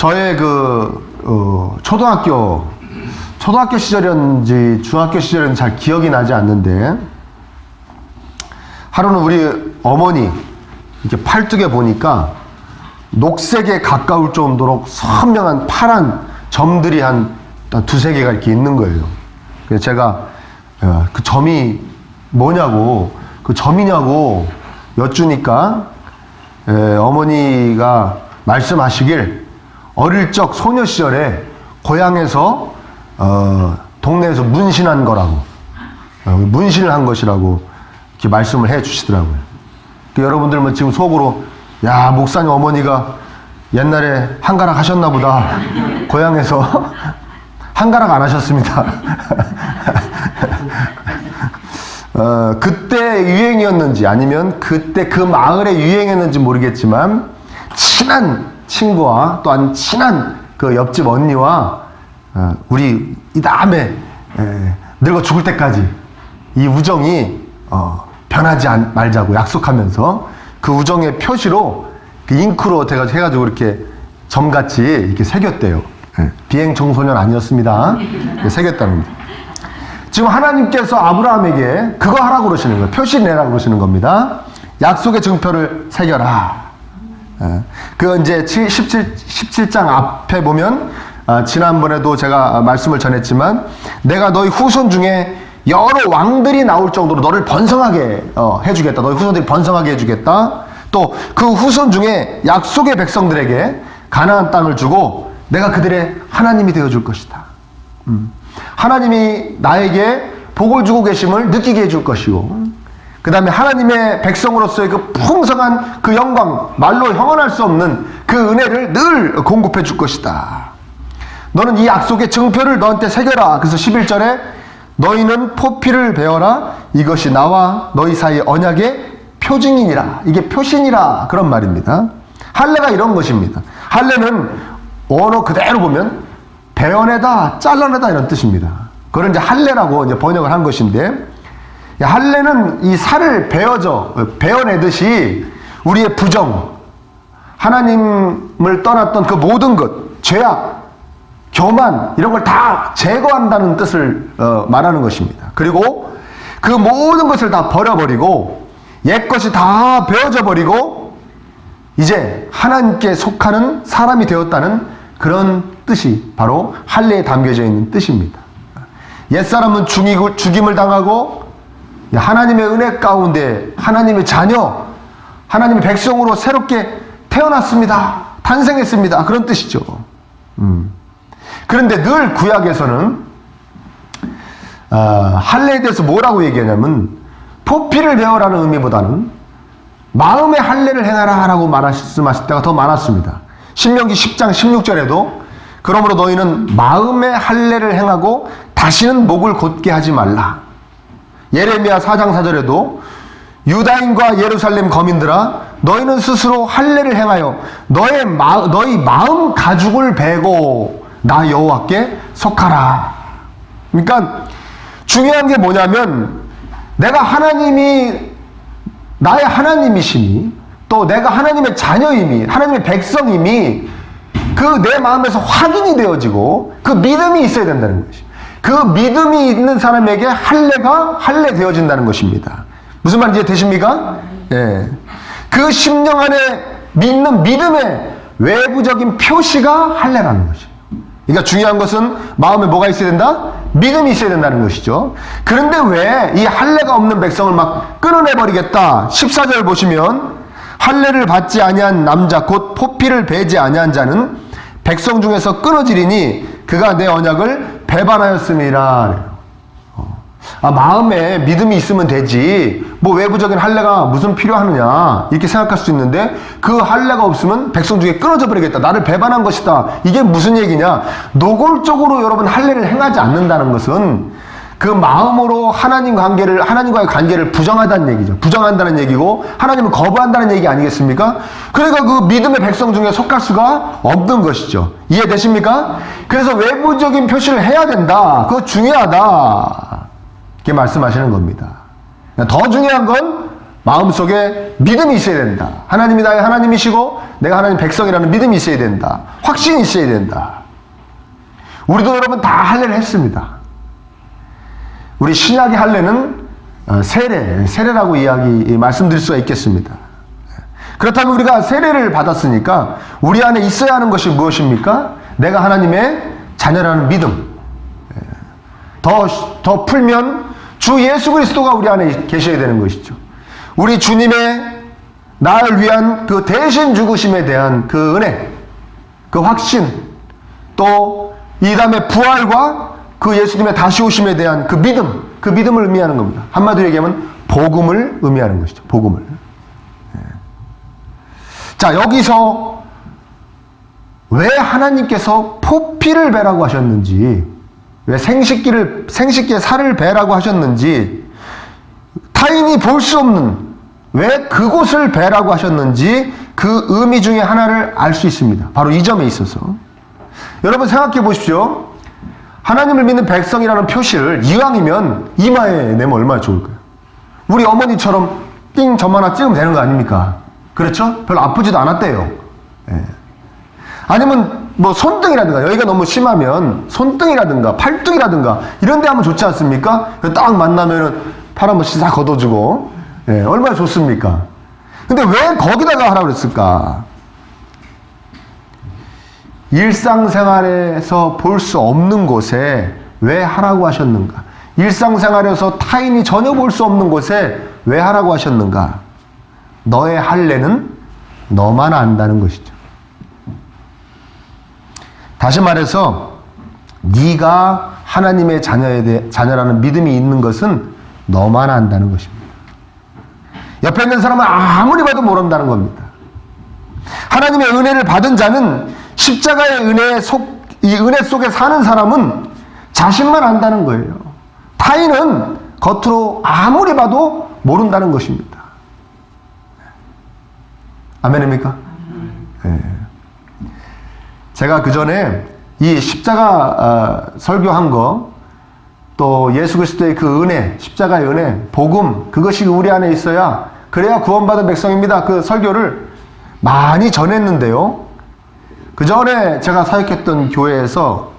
저의 초등학교 시절이었는지 중학교 시절이었는지 잘 기억이 나지 않는데, 하루는 우리 어머니 이렇게 팔뚝에 보니까 녹색에 가까울 정도로 선명한 파란 점들이 한 두세 개가 이렇게 있는 거예요. 그래서 제가 그 점이 뭐냐고, 그 점이냐고 여쭈니까 어머니가 말씀하시길, 어릴 적 소녀 시절에 고향에서 동네에서 문신한 거라고, 문신을 한 것이라고 이렇게 말씀을 해 주시더라고요. 여러분들 뭐 지금 속으로, 야, 목사님 어머니가 옛날에 한가락 하셨나 보다. 고향에서 한가락 안 하셨습니다. 그때 유행이었는지 아니면 그때 그 마을에 유행했는지 모르겠지만, 친한 친구와 또한 친한 그 옆집 언니와 우리 이 다음에 늙어 죽을 때까지 이 우정이 변하지 말자고 약속하면서, 그 우정의 표시로 그 잉크로 해가지고 이렇게 점같이 이렇게 새겼대요. 비행 청소년 아니었습니다. 새겼다는 겁니다. 지금 하나님께서 아브라함에게 그거 하라고 그러시는 거예요. 표시 내라고 그러시는 겁니다. 약속의 증표를 새겨라. 그 이제 17장 앞에 보면, 지난번에도 제가 말씀을 전했지만, 내가 너희 후손 중에 여러 왕들이 나올 정도로 너를 번성하게 해주겠다. 너희 후손들이 번성하게 해주겠다. 또 그 후손 중에 약속의 백성들에게 가나안 땅을 주고 내가 그들의 하나님이 되어줄 것이다. 하나님이 나에게 복을 주고 계심을 느끼게 해줄 것이고, 그 다음에 하나님의 백성으로서의 그 풍성한 그 영광, 말로 형언할 수 없는 그 은혜를 늘 공급해 줄 것이다. 너는 이 약속의 증표를 너한테 새겨라. 그래서 11절에 너희는 포피를 베어라. 이것이 나와 너희 사이 언약의 표징이니라. 이게 표신이라, 그런 말입니다. 할례가 이런 것입니다. 할례는 언어 그대로 보면 베어내다, 잘라내다 이런 뜻입니다. 그걸 이제 할례라고 이제 번역을 한 것인데, 할례는 이 살을 베어내듯이 우리의 부정, 하나님을 떠났던 그 모든 것, 죄악, 교만, 이런 걸 다 제거한다는 뜻을 말하는 것입니다. 그리고 그 모든 것을 다 버려버리고 옛것이 다 베어져 버리고 이제 하나님께 속하는 사람이 되었다는 그런 뜻이 바로 할례에 담겨져 있는 뜻입니다. 옛사람은 죽임을 당하고 하나님의 은혜 가운데 하나님의 자녀, 하나님의 백성으로 새롭게 태어났습니다. 탄생했습니다. 그런 뜻이죠. 그런데 늘 구약에서는 할례에 대해서 뭐라고 얘기하냐면, 포피를 베어라는 의미보다는 마음의 할례를 행하라 라고 말씀하실 때가 더 많았습니다. 신명기 10장 16절에도 그러므로 너희는 마음의 할례를 행하고 다시는 목을 곧게 하지 말라. 예레미야 4장 4절에도 유다인과 예루살렘 거민들아 너희는 스스로 할례를 행하여 너희 마음 가죽을 베고 나 여호와께 속하라. 그러니까 중요한 게 뭐냐면, 내가 하나님이 나의 하나님이시니, 또 내가 하나님의 자녀임이, 하나님의 백성임이 그 내 마음에서 확인이 되어지고 그 믿음이 있어야 된다는 것이, 그 믿음이 있는 사람에게 할례가 할례 되어진다는 것입니다. 무슨 말인지 이해되십니까? 예. 그 심령 안에 믿는 믿음의 외부적인 표시가 할례라는 것이에요. 그러니까 중요한 것은 마음에 뭐가 있어야 된다? 믿음이 있어야 된다는 것이죠. 그런데 왜 이 할례가 없는 백성을 막 끊어내버리겠다. 14절 보시면, 할례를 받지 아니한 남자 곧 포피를 베지 아니한 자는 백성 중에서 끊어지리니 그가 내 언약을 배반하였음이라. 마음에 믿음이 있으면 되지, 뭐 외부적인 할례가 무슨 필요하느냐 이렇게 생각할 수 있는데, 그 할례가 없으면 백성 중에 끊어져 버리겠다, 나를 배반한 것이다, 이게 무슨 얘기냐? 노골적으로 여러분 할례를 행하지 않는다는 것은 그 마음으로 하나님과의 관계를 부정하다는 얘기죠. 부정한다는 얘기고 하나님을 거부한다는 얘기 아니겠습니까? 그러니까 그 믿음의 백성 중에 속할 수가 없는 것이죠. 이해되십니까? 그래서 외부적인 표시를 해야 된다, 그거 중요하다, 이렇게 말씀하시는 겁니다. 더 중요한 건 마음속에 믿음이 있어야 된다. 하나님이 나의 하나님이시고 내가 하나님 백성이라는 믿음이 있어야 된다. 확신이 있어야 된다. 우리도 여러분 다 할례를 했습니다. 우리 신약의 할례는 세례라고 말씀드릴 수가 있겠습니다. 그렇다면 우리가 세례를 받았으니까 우리 안에 있어야 하는 것이 무엇입니까? 내가 하나님의 자녀라는 믿음. 더 풀면 주 예수 그리스도가 우리 안에 계셔야 되는 것이죠. 우리 주님의 나를 위한 그 대신 죽으심에 대한 그 은혜, 그 확신, 또 이 다음에 부활과 그 예수님의 다시 오심에 대한 그 믿음을 의미하는 겁니다. 한마디로 얘기하면 복음을 의미하는 것이죠. 복음을. 자, 여기서 왜 하나님께서 포피를 베라고 하셨는지, 왜 생식기에 살을 베라고 하셨는지, 타인이 볼 수 없는 왜 그곳을 베라고 하셨는지 그 의미 중에 하나를 알 수 있습니다. 바로 이 점에 있어서. 여러분 생각해 보십시오. 하나님을 믿는 백성이라는 표시를 이왕이면 이마에 내면 얼마나 좋을까요? 우리 어머니처럼 띵 점 하나 찍으면 되는 거 아닙니까? 그렇죠? 별로 아프지도 않았대요. 예. 아니면 뭐 손등이라든가, 여기가 너무 심하면 손등이라든가 팔뚝이라든가 이런 데 하면 좋지 않습니까? 딱 만나면은 팔 한 번씩 싹 걷어주고, 예, 얼마나 좋습니까? 근데 왜 거기다가 하라고 그랬을까? 일상생활에서 볼 수 없는 곳에 왜 하라고 하셨는가? 일상생활에서 타인이 전혀 볼 수 없는 곳에 왜 하라고 하셨는가? 너의 할례는 너만 안다는 것이죠. 다시 말해서 네가 하나님의 자녀라는 믿음이 있는 것은 너만 안다는 것입니다. 옆에 있는 사람은 아무리 봐도 모른다는 겁니다. 하나님의 은혜를 받은 자는 십자가의 이 은혜 속에 사는 사람은 자신만 안다는 거예요. 타인은 겉으로 아무리 봐도 모른다는 것입니다. 아멘입니까? 네. 제가 그 전에 이 십자가 설교한 거, 또 예수 그리스도의 그 은혜, 십자가의 은혜, 복음, 그것이 우리 안에 있어야 그래야 구원받은 백성입니다. 그 설교를 많이 전했는데요. 그 전에 제가 사역했던 교회에서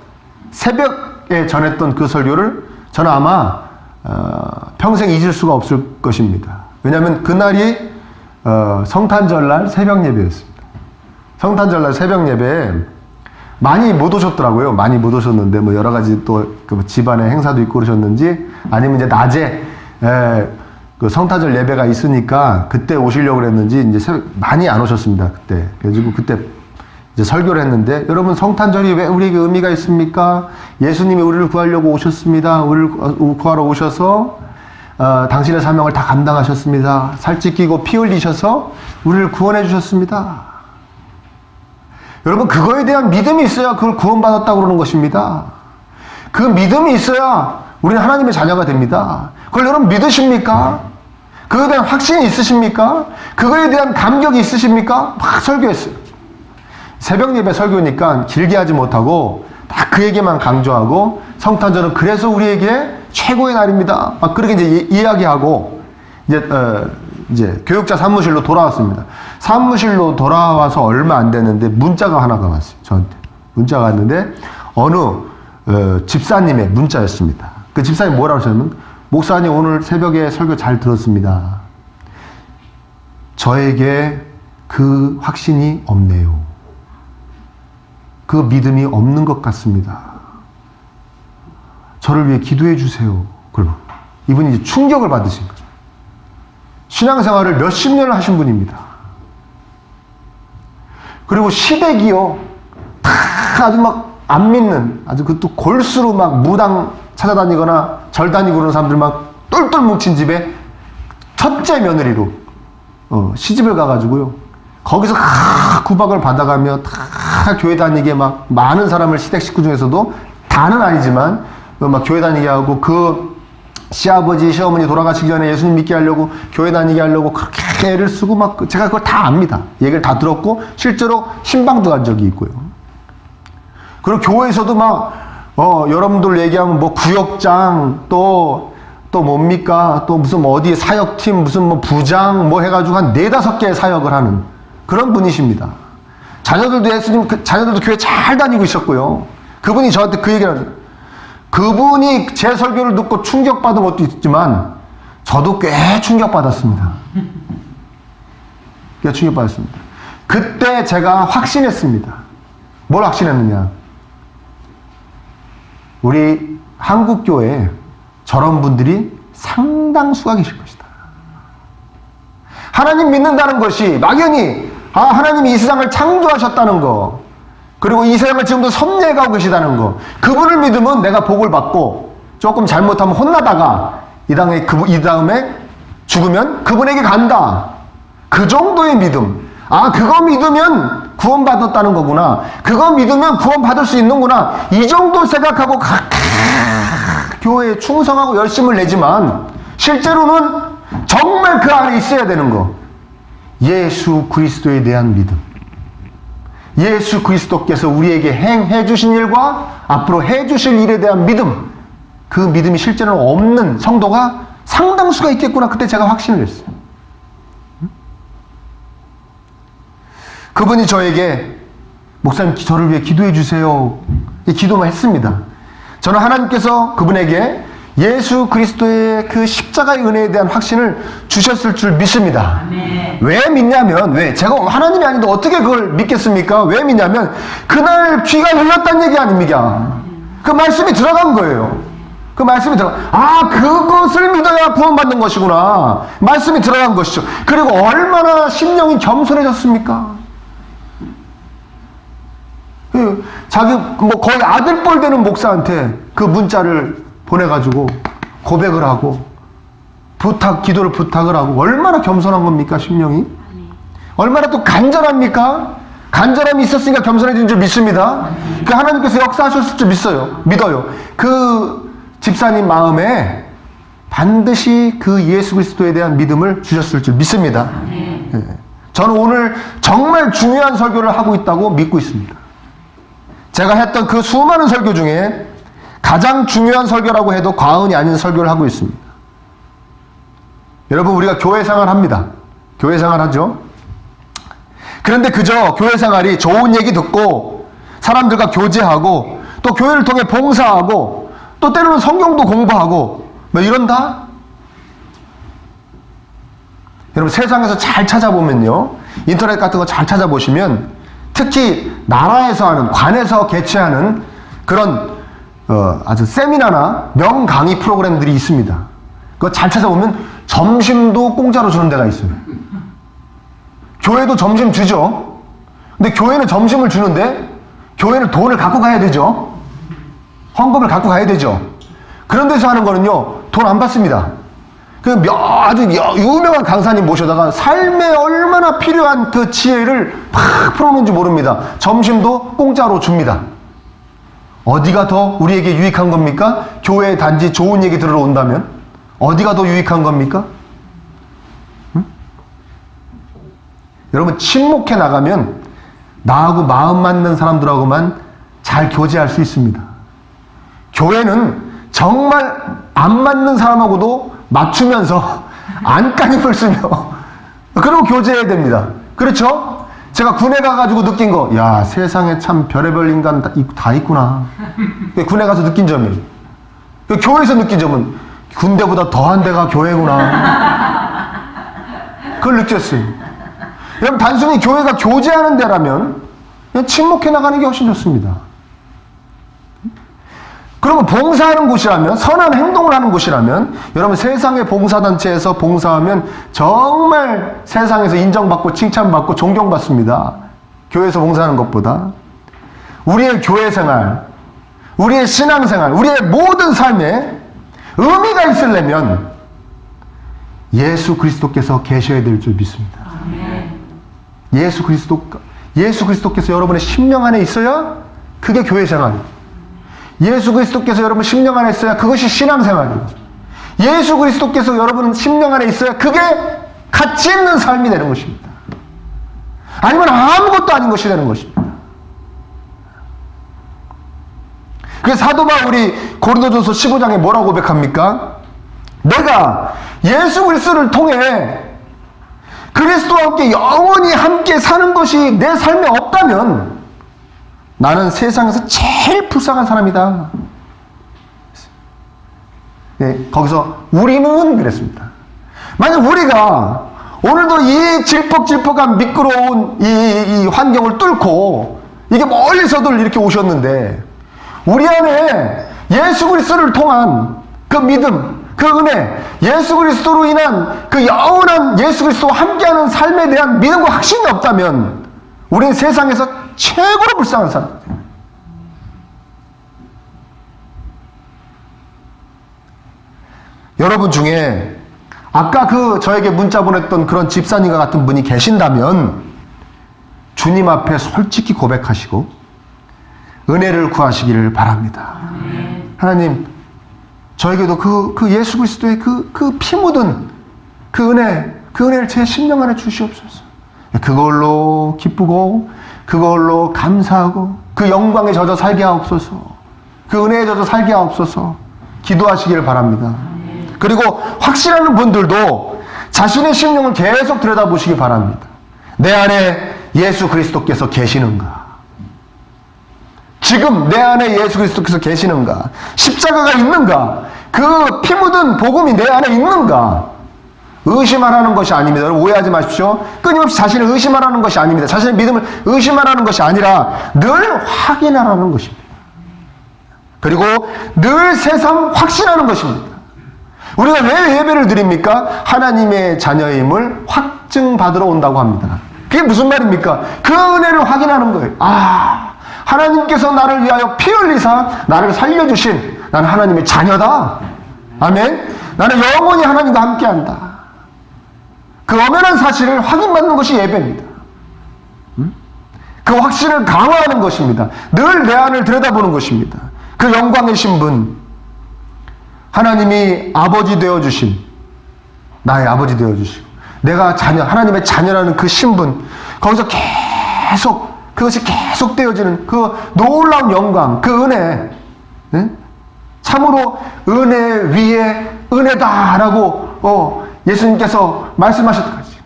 새벽에 전했던 그 설교를 저는 아마 평생 잊을 수가 없을 것입니다. 왜냐하면 그날이 성탄절날 새벽 예배였습니다. 성탄절날 새벽 예배에 많이 못 오셨더라고요. 많이 못 오셨는데 뭐 여러 가지 또 그 집안의 행사도 있고 그러셨는지, 아니면 이제 낮에 그 성탄절 예배가 있으니까 그때 오시려고 그랬는지 이제 많이 안 오셨습니다. 그때. 그래가지고 그때 이제 설교를 했는데, 여러분 성탄절이 왜 우리에게 의미가 있습니까? 예수님이 우리를 구하려고 오셨습니다. 우리를 구하러 오셔서 당신의 사명을 다 감당하셨습니다. 살찌 끼고 피 흘리셔서 우리를 구원해 주셨습니다. 여러분 그거에 대한 믿음이 있어야 그걸 구원받았다고 그러는 것입니다. 그 믿음이 있어야 우리는 하나님의 자녀가 됩니다. 그걸 여러분 믿으십니까? 그거에 대한 확신이 있으십니까? 그거에 대한 감격이 있으십니까? 막 설교했어요. 새벽 예배 설교니까 길게 하지 못하고 딱 그 얘기만 강조하고, 성탄절은 그래서 우리에게 최고의 날입니다. 막 그렇게 이제 이야기하고, 이제 교육자 사무실로 돌아왔습니다. 사무실로 돌아와서 얼마 안 됐는데 문자가 하나가 왔어요. 저한테 문자가 왔는데 어느 집사님의 문자였습니다. 그 집사님이 뭐라고 하셨냐면, 목사님 오늘 새벽에 설교 잘 들었습니다. 저에게 그 확신이 없네요. 그 믿음이 없는 것 같습니다. 저를 위해 기도해 주세요. 그리고 이분이 이제 충격을 받으신 거예요. 신앙생활을 몇십 년을 하신 분입니다. 그리고 시댁이요, 다 아주 막 안 믿는, 아주 그 또 골수로 막 무당 찾아다니거나 절 다니고 그러는 사람들 막 똘똘 뭉친 집에 첫째 며느리로 시집을 가가지고요, 거기서 구박을 받아가며 다 교회 다니게 막 많은 사람을, 시댁 식구 중에서도 다는 아니지만 막 교회 다니게 하고, 그 시아버지 시어머니 돌아가시기 전에 예수님 믿게 하려고 교회 다니게 하려고 그렇게 애를 쓰고, 막 제가 그걸 다 압니다. 얘기를 다 들었고 실제로 신방도 간 적이 있고요. 그리고 교회에서도 막 여러분들 얘기하면 뭐 구역장, 또 또 뭡니까? 또 무슨 뭐 어디 사역팀, 무슨 뭐 부장, 뭐 해가지고 한 4-5개의 사역을 하는 그런 분이십니다. 자녀들도 자녀들도 교회 잘 다니고 있었고요. 그분이 저한테 그 얘기를 하는, 그분이 제 설교를 듣고 충격받은 것도 있지만, 저도 꽤 충격받았습니다. 꽤 충격받았습니다. 그때 제가 확신했습니다. 뭘 확신했느냐? 우리 한국교회에 저런 분들이 상당수가 계실 것이다. 하나님 믿는다는 것이 막연히 하나님이 이 세상을 창조하셨다는 거, 그리고 이 세상을 지금도 섭리해가고 계시다는 거, 그분을 믿으면 내가 복을 받고 조금 잘못하면 혼나다가 이 다음에 죽으면 그분에게 간다. 그 정도의 믿음. 그거 믿으면 구원받았다는 거구나. 그거 믿으면 구원받을 수 있는구나. 이 정도 생각하고 교회에 충성하고 열심을 내지만 실제로는 정말 그 안에 있어야 되는 거. 예수 그리스도에 대한 믿음. 예수 그리스도께서 우리에게 행해 주신 일과 앞으로 해 주실 일에 대한 믿음. 그 믿음이 실제로는 없는 성도가 상당수가 있겠구나. 그때 제가 확신을 했어요. 그분이 저에게 목사님 저를 위해 기도해 주세요. 기도만 했습니다. 저는 하나님께서 그분에게 예수 그리스도의 그 십자가의 은혜에 대한 확신을 주셨을 줄 믿습니다. 아멘. 왜 믿냐면, 제가 하나님이 아닌데 어떻게 그걸 믿겠습니까? 왜 믿냐면 그날 귀가 열렸다는 얘기 아닙니까? 그 말씀이 들어간 거예요. 그 말씀이 그것을 믿어야 구원받는 것이구나. 말씀이 들어간 것이죠. 그리고 얼마나 심령이 겸손해졌습니까? 자기 거의 아들뻘 되는 목사한테 그 문자를 보내가지고 고백을 하고 기도를 부탁을 하고, 얼마나 겸손한 겁니까, 심령이? 얼마나 또 간절합니까? 간절함이 있었으니까 겸손해진 줄 믿습니다. 그 하나님께서 역사하셨을 줄 믿어요. 그 집사님 마음에 반드시 그 예수 그리스도에 대한 믿음을 주셨을 줄 믿습니다. 저는 오늘 정말 중요한 설교를 하고 있다고 믿고 있습니다. 제가 했던 그 수많은 설교 중에 가장 중요한 설교라고 해도 과언이 아닌 설교를 하고 있습니다. 여러분, 우리가 교회 생활 합니다. 교회 생활 하죠. 그런데 그저 교회 생활이 좋은 얘기 듣고 사람들과 교제하고 또 교회를 통해 봉사하고 또 때로는 성경도 공부하고 뭐 이런다? 여러분, 세상에서 잘 찾아보면요, 인터넷 같은 거 잘 찾아보시면 특히 나라에서 하는, 관에서 개최하는 그런 아주 세미나나 명강의 프로그램들이 있습니다. 그거 잘 찾아보면 점심도 공짜로 주는 데가 있어요. 교회도 점심 주죠. 근데 교회는 점심을 주는데 교회는 돈을 갖고 가야 되죠. 헌금을 갖고 가야 되죠. 그런 데서 하는 거는요, 돈 안 받습니다. 아주 유명한 강사님 모셔다가 삶에 얼마나 필요한 그 지혜를 막 풀어놓은지 모릅니다. 점심도 공짜로 줍니다. 어디가 더 우리에게 유익한 겁니까? 교회에 단지 좋은 얘기 들으러 온다면? 어디가 더 유익한 겁니까? 응? 여러분, 친목해 나가면 나하고 마음 맞는 사람들하고만 잘 교제할 수 있습니다. 교회는 정말 안 맞는 사람하고도 맞추면서 안간힘을 쓰며 그리고 교제해야 됩니다. 그렇죠? 제가 군에 가가지고 느낀 거, 야, 세상에 참 별의별 인간 다 있구나. 군에 가서 느낀 점이에요. 교회에서 느낀 점은 군대보다 더한 데가 교회구나. 그걸 느꼈어요. 여러분, 단순히 교회가 교제하는 데라면 그냥 침묵해 나가는 게 훨씬 좋습니다. 그러면 봉사하는 곳이라면, 선한 행동을 하는 곳이라면, 여러분, 세상의 봉사단체에서 봉사하면 정말 세상에서 인정받고 칭찬받고 존경받습니다. 교회에서 봉사하는 것보다. 우리의 교회 생활, 우리의 신앙 생활, 우리의 모든 삶에 의미가 있으려면 예수 그리스도께서 계셔야 될 줄 믿습니다. 예수 그리스도께서 여러분의 심령 안에 있어야 그게 교회 생활이에요. 예수 그리스도께서 여러분 심령 안에 있어야 그것이 신앙생활이에요. 예수 그리스도께서 여러분 심령 안에 있어야 그게 가치 있는 삶이 되는 것입니다. 아니면 아무것도 아닌 것이 되는 것입니다. 그래서 사도 바울이 고린도전서 15장에 뭐라고 고백합니까? 내가 예수 그리스도를 통해 그리스도와 함께 영원히 함께 사는 것이 내 삶에 없다면 나는 세상에서 제일 불쌍한 사람이다. 네, 거기서 우리는 그랬습니다. 만약 우리가 오늘도 이 질퍽질퍽한 미끄러운 이 환경을 뚫고 이게 멀리서들 이렇게 오셨는데 우리 안에 예수 그리스도를 통한 그 믿음, 그 은혜, 예수 그리스도로 인한 그 영원한 예수 그리스도와 함께하는 삶에 대한 믿음과 확신이 없다면 우리는 세상에서 최고로 불쌍한 사람입니다. 여러분 중에 아까 저에게 문자 보냈던 그런 집사님과 같은 분이 계신다면 주님 앞에 솔직히 고백하시고 은혜를 구하시기를 바랍니다. 하나님, 저에게도 그 예수 그리스도의 그 피 묻은 그 은혜를 제 심령 안에 주시옵소서. 그걸로 기쁘고 그걸로 감사하고 그 영광에 젖어 살게 하옵소서. 그 은혜에 젖어 살게 하옵소서. 기도하시기를 바랍니다. 그리고 확신하는 분들도 자신의 심령을 계속 들여다보시기 바랍니다. 내 안에 예수 그리스도께서 계시는가? 지금 내 안에 예수 그리스도께서 계시는가? 십자가가 있는가? 그 피 묻은 복음이 내 안에 있는가? 의심하라는 것이 아닙니다. 오해하지 마십시오. 끊임없이 자신을 의심하라는 것이 아닙니다. 자신의 믿음을 의심하라는 것이 아니라 늘 확인하라는 것입니다. 그리고 늘 새삼 확신하는 것입니다. 우리가 왜 예배를 드립니까? 하나님의 자녀임을 확증받으러 온다고 합니다. 그게 무슨 말입니까? 그 은혜를 확인하는 거예요. 하나님께서 나를 위하여 피 흘리사 나를 살려주신 나는 하나님의 자녀다. 아멘. 나는 영원히 하나님과 함께한다. 그 엄연한 사실을 확인받는 것이 예배입니다. 그 확신을 강화하는 것입니다. 늘 내 안을 들여다보는 것입니다. 그 영광이신 분, 하나님이 아버지 되어주신, 나의 아버지 되어주시고 내가 하나님의 자녀라는 그 신분, 거기서 그것이 계속 되어지는 그 놀라운 영광, 그 은혜, 참으로 은혜 위에 은혜다라고 예수님께서 말씀하셨던 것같이,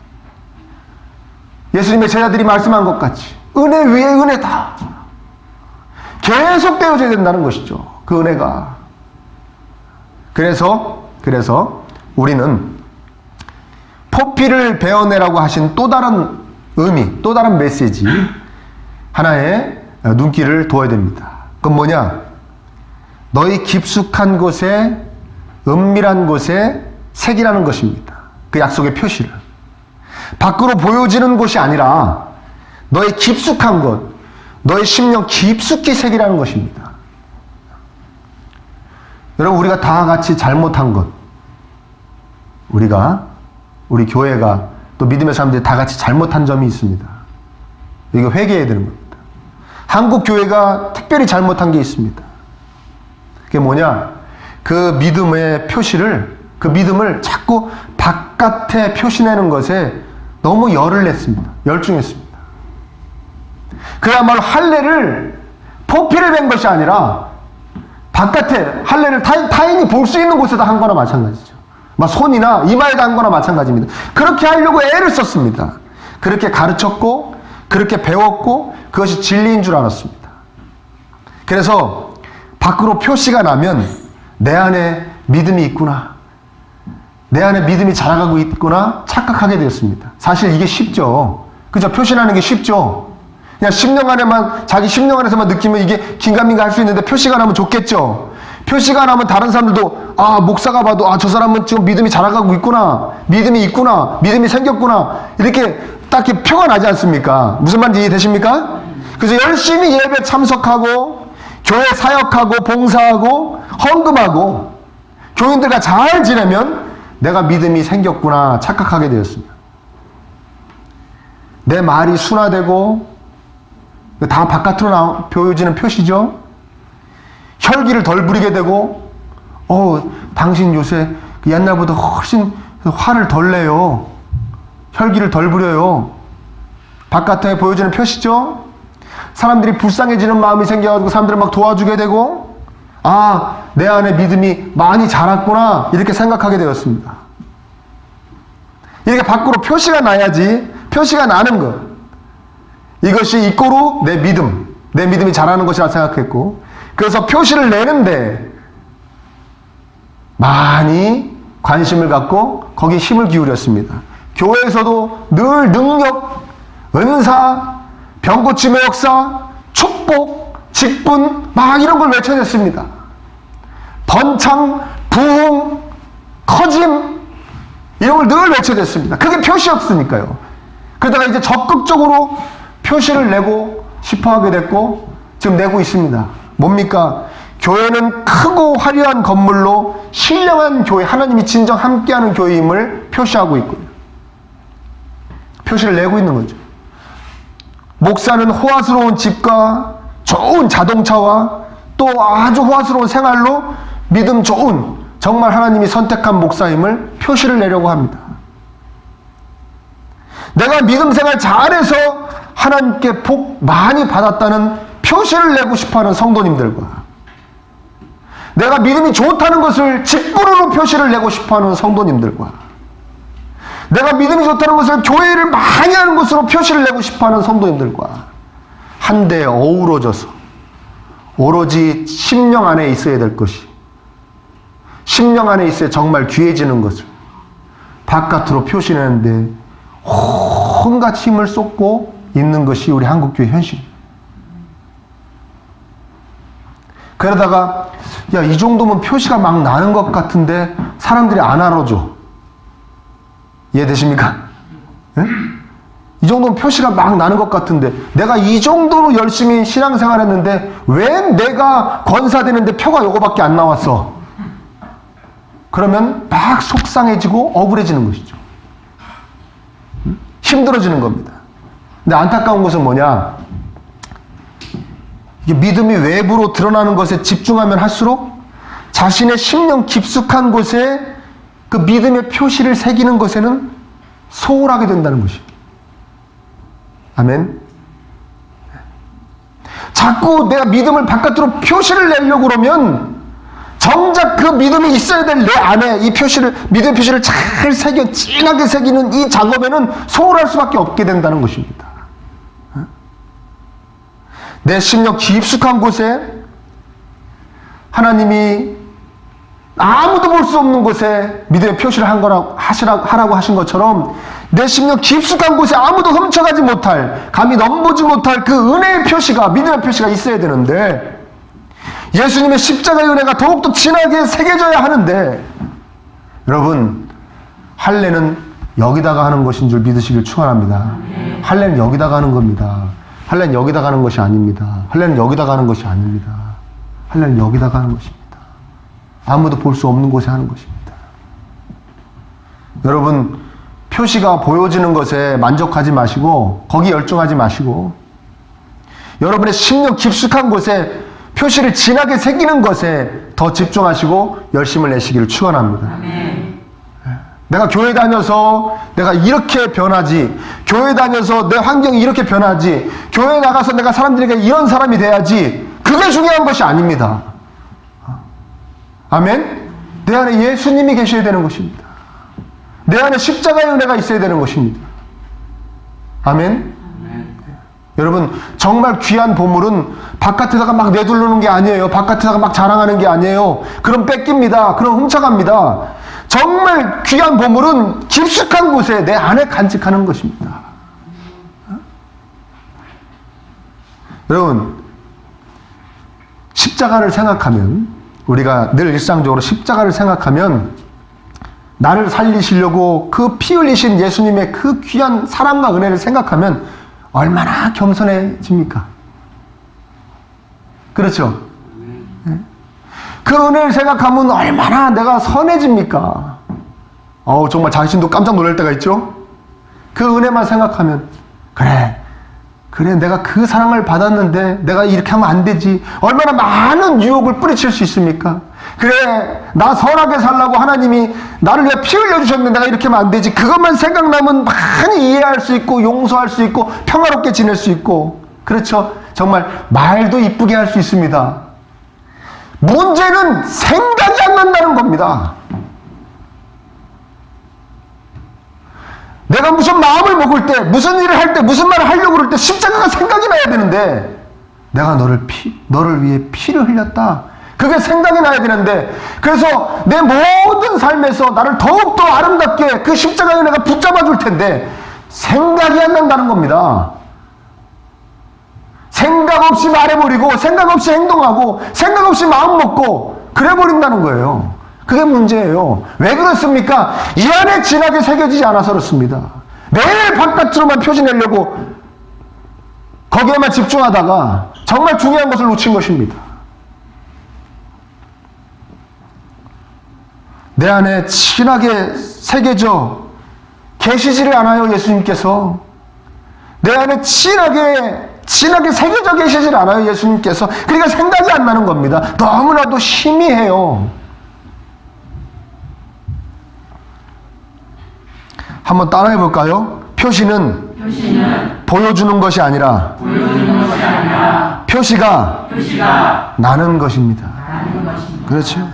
예수님의 제자들이 말씀한 것 같이 은혜 위에 은혜다. 계속 되어져야 된다는 것이죠. 그 은혜가. 그래서 우리는 포피를 베어내라고 하신 또 다른 의미, 또 다른 메시지 하나의 눈길을 둬야 됩니다. 그건 뭐냐? 너희 깊숙한 곳에, 은밀한 곳에 새기라는 것입니다. 그 약속의 표시를. 밖으로 보여지는 곳이 아니라 너희 깊숙한 곳, 너희 심령 깊숙이 새기라는 것입니다. 여러분, 우리가 다 같이 잘못한 것, 우리 교회가 또 믿음의 사람들이 다 같이 잘못한 점이 있습니다. 이거 회개해야 되는 겁니다. 한국 교회가 특별히 잘못한 게 있습니다. 그게 뭐냐? 그 믿음의 표시를, 그 믿음을 자꾸 바깥에 표시내는 것에 너무 열을 냈습니다. 열중했습니다. 그야말로 할례를 포피를 댄 것이 아니라 바깥에 할례를 타인이 볼 수 있는 곳에다 한 거나 마찬가지죠. 막 손이나 이마에다 한 거나 마찬가지입니다. 그렇게 하려고 애를 썼습니다. 그렇게 가르쳤고 그렇게 배웠고 그것이 진리인 줄 알았습니다. 그래서 밖으로 표시가 나면 내 안에 믿음이 있구나, 내 안에 믿음이 자라가고 있구나 착각하게 되었습니다. 사실 이게 쉽죠. 그죠? 표시나는 게 쉽죠. 그냥 심령 안에만, 자기 심령 안에서만 느끼면 이게 긴가민가 할 수 있는데 표시가 나면 좋겠죠. 표시가 나면 다른 사람들도 목사가 봐도 저 사람은 지금 믿음이 자라가고 있구나, 믿음이 있구나, 믿음이 생겼구나, 이렇게 딱히 표가 나지 않습니까? 무슨 말인지 이해되십니까? 그래서 열심히 예배 참석하고 교회 사역하고 봉사하고 헌금하고 교인들과 잘 지내면 내가 믿음이 생겼구나 착각하게 되었습니다. 내 말이 순화되고 다 바깥으로 보여지는 표시죠. 혈기를 덜 부리게 되고 당신 요새 옛날보다 훨씬 화를 덜 내요. 혈기를 덜 부려요. 바깥에 보여지는 표시죠. 사람들이 불쌍해지는 마음이 생겨가지고 사람들을 막 도와주게 되고 아, 내 안에 믿음이 많이 자랐구나 이렇게 생각하게 되었습니다. 이렇게 밖으로 표시가 나야지, 표시가 나는 것, 이것이 이꼬로 내 믿음이 자라는 것이라 생각했고, 그래서 표시를 내는데 많이 관심을 갖고 거기에 힘을 기울였습니다. 교회에서도 늘 능력, 은사, 병고침의 역사, 축복, 직분 막 이런 걸 외쳐냈습니다. 번창, 부흥, 커짐 이런 걸 늘 외쳐댔습니다. 그게 표시였으니까요. 그러다가 이제 적극적으로 표시를 내고 싶어하게 됐고 지금 내고 있습니다. 뭡니까? 교회는 크고 화려한 건물로 신령한 교회, 하나님이 진정 함께하는 교회임을 표시하고 있고요. 표시를 내고 있는 거죠. 목사는 호화스러운 집과 좋은 자동차와 또 아주 호화스러운 생활로 믿음 좋은 정말 하나님이 선택한 목사임을 표시를 내려고 합니다. 내가 믿음 생활 잘해서 하나님께 복 많이 받았다는 표시를 내고 싶어하는 성도님들과 내가 믿음이 좋다는 것을 직분으로 표시를 내고 싶어하는 성도님들과 내가 믿음이 좋다는 것을 교회를 많이 하는 것으로 표시를 내고 싶어하는 성도님들과 한데 어우러져서 오로지 심령 안에 있어야 될 것이, 심령 안에 있어야 정말 귀해지는 것을 바깥으로 표시내는데 온갖 힘을 쏟고 있는 것이 우리 한국교회 현실입니다. 그러다가 야, 이 정도면 표시가 막 나는 것 같은데 사람들이 안 알아줘. 이해되십니까? 네? 이 정도면 표시가 막 나는 것 같은데 내가 이 정도로 열심히 신앙생활 했는데 왜 내가 권사되는데 표가 요거밖에 안 나왔어? 그러면 막 속상해지고 억울해지는 것이죠. 힘들어지는 겁니다. 근데 안타까운 것은 뭐냐? 믿음이 외부로 드러나는 것에 집중하면 할수록 자신의 심령 깊숙한 곳에 그 믿음의 표시를 새기는 것에는 소홀하게 된다는 것이에요. 아멘. 자꾸 내가 믿음을 바깥으로 표시를 내려고 그러면 정작 그 믿음이 있어야 될 내 안에 이 표시를, 믿음의 표시를 잘 새겨 진하게 새기는 이 작업에는 소홀할 수밖에 없게 된다는 것입니다. 내 심령 깊숙한 곳에 하나님이 아무도 볼 수 없는 곳에 믿음의 표시를 하라고 하신 것처럼 내 심령 깊숙한 곳에 아무도 훔쳐가지 못할, 감히 넘보지 못할 그 은혜의 표시가, 믿음의 표시가 있어야 되는데 예수님의 십자가의 은혜가 더욱더 진하게 새겨져야 하는데 여러분, 할례는 여기다가 하는 것인 줄 믿으시길 축원합니다. 할례는 여기다가 하는 겁니다. 할례는 여기다가 하는 것이 아닙니다. 할례는 여기다가 하는 것이 아닙니다. 할례는 여기다가 하는 것입니다. 아무도 볼 수 없는 곳에 하는 것입니다. 여러분, 표시가 보여지는 것에 만족하지 마시고 거기에 열중하지 마시고 여러분의 심령 깊숙한 곳에 표시를 진하게 새기는 것에 더 집중하시고 열심을 내시기를 축원합니다. 내가 교회 다녀서 내가 이렇게 변하지, 교회 다녀서 내 환경이 이렇게 변하지, 교회 나가서 내가 사람들에게 이런 사람이 돼야지, 그게 중요한 것이 아닙니다. 아멘? 내 안에 예수님이 계셔야 되는 것입니다. 내 안에 십자가의 은혜가 있어야 되는 것입니다. 아멘? 여러분, 정말 귀한 보물은 바깥에다가 막 내두르는 게 아니에요. 바깥에다가 막 자랑하는 게 아니에요. 그럼 뺏깁니다. 그럼 훔쳐갑니다. 정말 귀한 보물은 깊숙한 곳에 내 안에 간직하는 것입니다. 여러분, 십자가를 생각하면, 우리가 늘 일상적으로 십자가를 생각하면 나를 살리시려고 그 피 흘리신 예수님의 그 귀한 사랑과 은혜를 생각하면 얼마나 겸손해집니까? 그렇죠? 그 은혜를 생각하면 얼마나 내가 선해집니까? 정말 자신도 깜짝 놀랄 때가 있죠? 그 은혜만 생각하면 그래 내가 그 사랑을 받았는데 내가 이렇게 하면 안 되지. 얼마나 많은 유혹을 뿌리칠 수 있습니까? 그래, 나 선하게 살라고 하나님이 나를 위해 피 흘려주셨는데 내가 이렇게 하면 안 되지. 그것만 생각나면 많이 이해할 수 있고 용서할 수 있고 평화롭게 지낼 수 있고, 그렇죠? 정말 말도 이쁘게 할 수 있습니다. 문제는 생각이 안 난다는 겁니다. 내가 무슨 마음을 먹을 때, 무슨 일을 할 때, 무슨 말을 하려고 그럴 때 십자가가 생각이 나야 되는데, 내가 너를 위해 피를 흘렸다. 그게 생각이 나야 되는데, 그래서 내 모든 삶에서 나를 더욱더 아름답게 그 십자가의 은혜가 붙잡아 줄 텐데, 생각이 안 난다는 겁니다. 생각 없이 말해버리고, 생각 없이 행동하고, 생각 없이 마음 먹고, 그래버린다는 거예요. 그게 문제예요. 왜 그렇습니까? 이 안에 진하게 새겨지지 않아서 그렇습니다. 매일 바깥으로만 표시내려고 거기에만 집중하다가 정말 중요한 것을 놓친 것입니다. 내 안에 진하게 새겨져 계시지를 않아요, 예수님께서. 내 안에 진하게 새겨져 계시질 않아요, 예수님께서. 그러니까 생각이 안 나는 겁니다. 너무나도 희미해요. 한번 따라해 볼까요? 표시는 보여주는 것이 아니라 표시가 나는 것입니다. 그렇죠?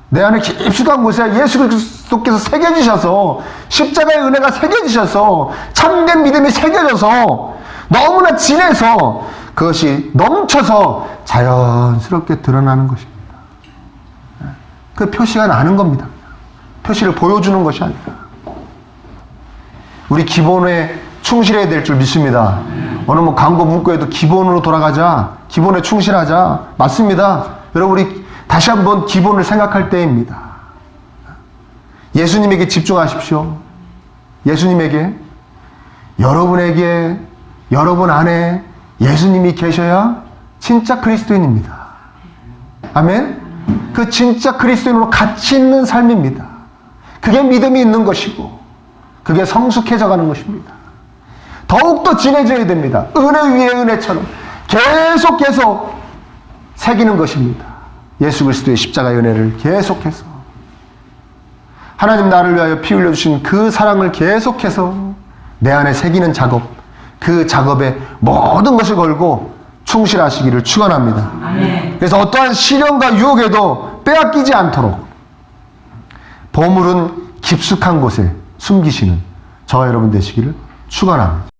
내 안에 깊숙한 곳에 예수 그리스도께서 새겨지셔서, 십자가의 은혜가 새겨지셔서, 참된 믿음이 새겨져서, 너무나 진해서 그것이 넘쳐서 자연스럽게 드러나는 것입니다. 그 표시가 나는 겁니다. 표시를 보여주는 것이 아니라. 우리 기본에 충실해야 될 줄 믿습니다. 어느 광고 문구에도 기본으로 돌아가자, 기본에 충실하자. 맞습니다. 여러분, 우리 다시 한번 기본을 생각할 때입니다. 예수님에게 집중하십시오. 예수님에게, 여러분에게, 여러분 안에 예수님이 계셔야 진짜 그리스도인입니다. 아멘? 그 진짜 그리스도인으로 가치 있는 삶입니다. 그게 믿음이 있는 것이고, 그게 성숙해져가는 것입니다. 더욱더 진해져야 됩니다. 은혜 위에 은혜처럼 계속 새기는 것입니다. 예수 그리스도의 십자가의 은혜를 계속해서, 하나님 나를 위하여 피 흘려주신 그 사랑을 계속해서 내 안에 새기는 작업, 그 작업에 모든 것을 걸고 충실하시기를 축원합니다. 그래서 어떠한 시련과 유혹에도 빼앗기지 않도록 보물은 깊숙한 곳에 숨기시는 저와 여러분 되시기를 축원합니다.